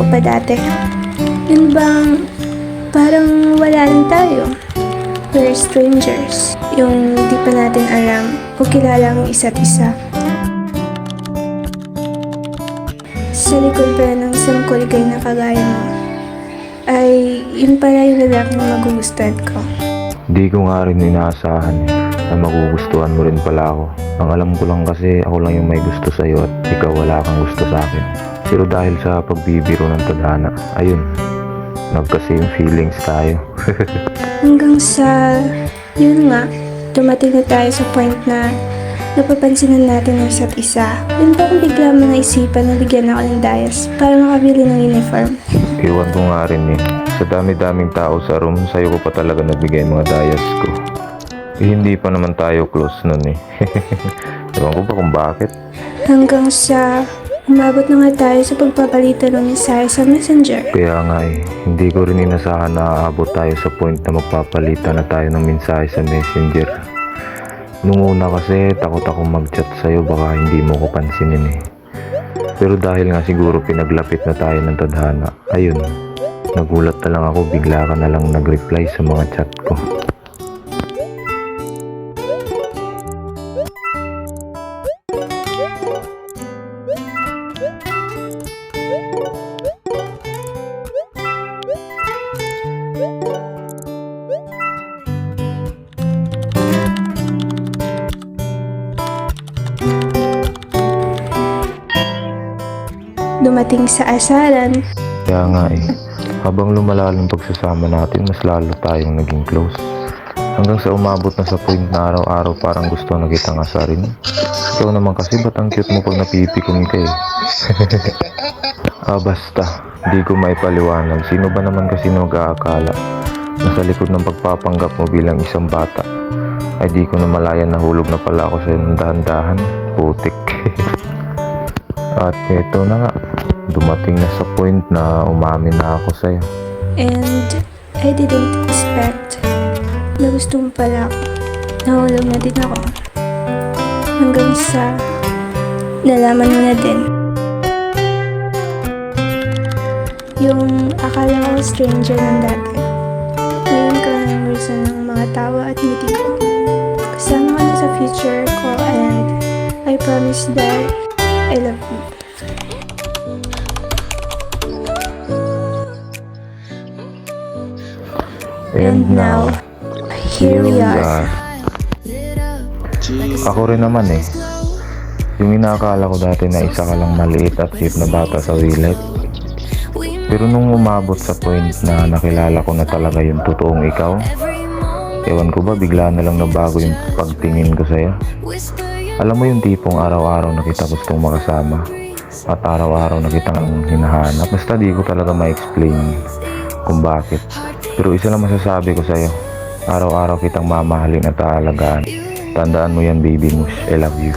pa dati. Yun bang parang wala lang tayo. We're strangers. Yung di pa natin alam o kilala ang isa't isa. Sa likod pala ng isang kuligay na kagaya mo, ay yun pala yung lalaking magugustuhan ko. Di ko nga rin inaasahan na magugustuhan mo rin pala ako. Ang alam ko lang kasi ako lang yung may gusto sa'yo at ikaw wala kang gusto sa akin. Pero dahil sa pagbibiro ng tadhana, ayun, nagka-same feelings tayo. Hanggang sa, yun nga, dumating na tayo sa point na napapansinan natin ang isa't isa. Yun ba kung bigla mo naisipan na bigyan ako ng dayas para makabili ng uniform? Iwan ko nga rin eh. Sa dami-daming tao sa room, sa'yo ko pa talaga nabigay mga dayas ko. Eh, hindi pa naman tayo close nun eh. Ewan ko ba kung bakit. Hanggang sa umabot na nga tayo sa pagpapalitan ng mensahe sa messenger. Kaya nga eh, hindi ko rin inasahan na aabot tayo sa point na magpapalitan na tayo ng mensahe sa messenger. Nung una kasi, takot akong mag-chat sa'yo, baka hindi mo ko pansinin eh. Pero dahil nga siguro pinaglapit na tayo ng tadhana, ayun, nagulat na lang ako, bigla ka na lang nag-reply sa mga chat ko. Dumating sa asaran. Kaya nga eh, habang lumalalang pagsasama natin, mas lalo tayong naging close. Hanggang sa umabot na sa point na araw-araw parang gusto na kitang asarin. Ikaw naman kasi, ba't ang cute mo pag napipikon ka eh? Basta, di ko maipaliwanag. Sino ba naman kasi mag-aakala na sa likod ng pagpapanggap mo bilang isang bata, ay di ko na malayan nahulog na pala ako sa ng dahan-dahan. Putik. At eto na nga, dumating na sa point na umamin na ako sa'yo. And I didn't expect na gusto mo pala ako. Nahulog na din ako. Hanggang sa nalaman mo na din. Yung akala ko stranger ng dati. Ngayon ka ng reason ng mga tawa at ngiti ko. Kasama ka na sa future ko and I promise that I love you. And now, here we are. Ako rin naman eh. Yung inakala ko dati na isa ka lang maliit at cute na bata sa willet. Pero nung umabot sa point na nakilala ko na talaga yung totoong ikaw, ewan ko ba, bigla na lang nabago yung pagtingin ko sa'yo. Alam mo yung tipong araw-araw na kita gustong makasama at araw-araw na kitang hinahanap. Basta di ko talaga ma-explain kung bakit. Pero isa lang masasabi ko sa'yo, araw-araw kitang mamahalin at aalagaan. Tandaan mo yan, baby Mush, I love you.